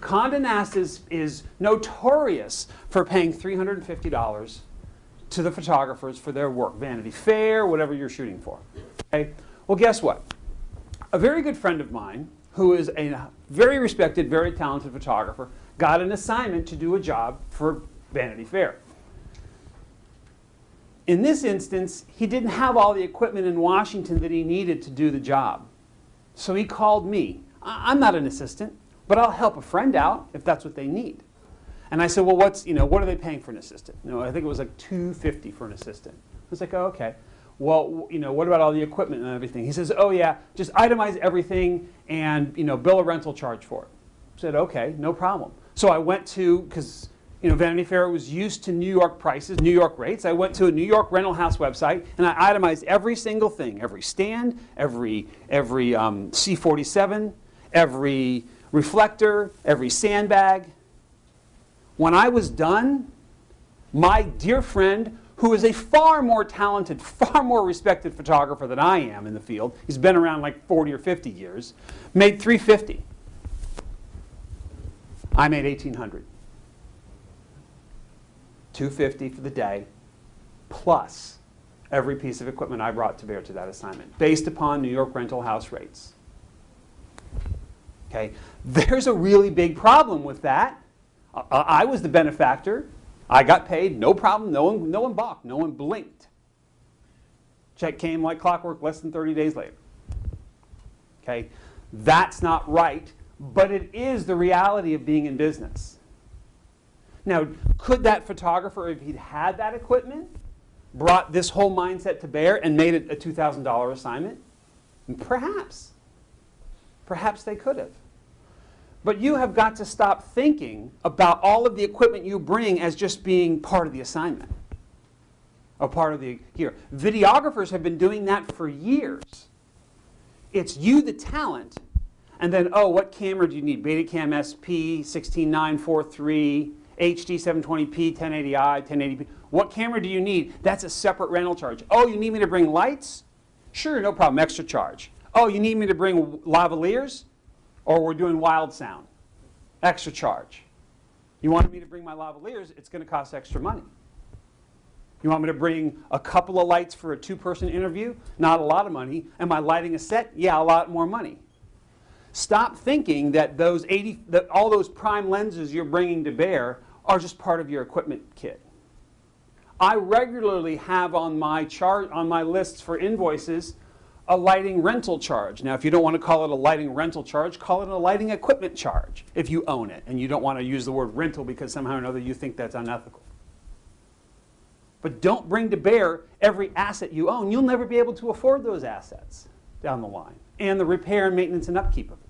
Condé Nast is notorious for paying $350 to the photographers for their work, Vanity Fair, whatever you're shooting for. Okay? Well, guess what? A very good friend of mine, who is a very respected, very talented photographer, got an assignment to do a job for Vanity Fair. In this instance, he didn't have all the equipment in Washington that he needed to do the job. So he called me. I'm not an assistant, but I'll help a friend out if that's what they need. And I said, well, what are they paying for an assistant? I think it was like $250 for an assistant. I was like, oh, okay. Well, what about all the equipment and everything? He says, oh yeah, just itemize everything and bill a rental charge for it. I said, okay, no problem. So I went to, because Vanity Fair was used to New York prices, New York rates. I went to a New York rental house website and I itemized every single thing, every stand, every C47, every reflector, every sandbag. When I was done, my dear friend, who is a far more talented, far more respected photographer than I am in the field, he's been around like 40 or 50 years, made $350. I made $1,800. $250 for the day, plus every piece of equipment I brought to bear to that assignment, based upon New York rental house rates. Okay, there's a really big problem with that. I was the benefactor. I got paid, no problem. No one balked. No one blinked. Check came like clockwork less than 30 days later. Okay, that's not right, but it is the reality of being in business. Now, could that photographer, if he'd had that equipment, brought this whole mindset to bear and made it a $2,000 assignment? Perhaps. Perhaps they could have. But you have got to stop thinking about all of the equipment you bring as just being part of the assignment. Or part of the gear. Videographers have been doing that for years. It's you, the talent, and then, oh, what camera do you need? Betacam SP, 16:943, HD 720p, 1080i, 1080p. What camera do you need? That's a separate rental charge. Oh, you need me to bring lights? Sure, no problem, extra charge. Oh, you need me to bring lavaliers? Or we're doing wild sound. Extra charge. You want me to bring my lavaliers, it's going to cost extra money. You want me to bring a couple of lights for a two-person interview? Not a lot of money. Am I lighting a set? Yeah, a lot more money. Stop thinking that all those prime lenses you're bringing to bear are just part of your equipment kit. I regularly have on my lists for invoices a lighting rental charge. Now, if you don't want to call it a lighting rental charge, call it a lighting equipment charge if you own it and you don't want to use the word rental because somehow or another you think that's unethical. But don't bring to bear every asset you own. You'll never be able to afford those assets down the line and the repair and maintenance and upkeep of them.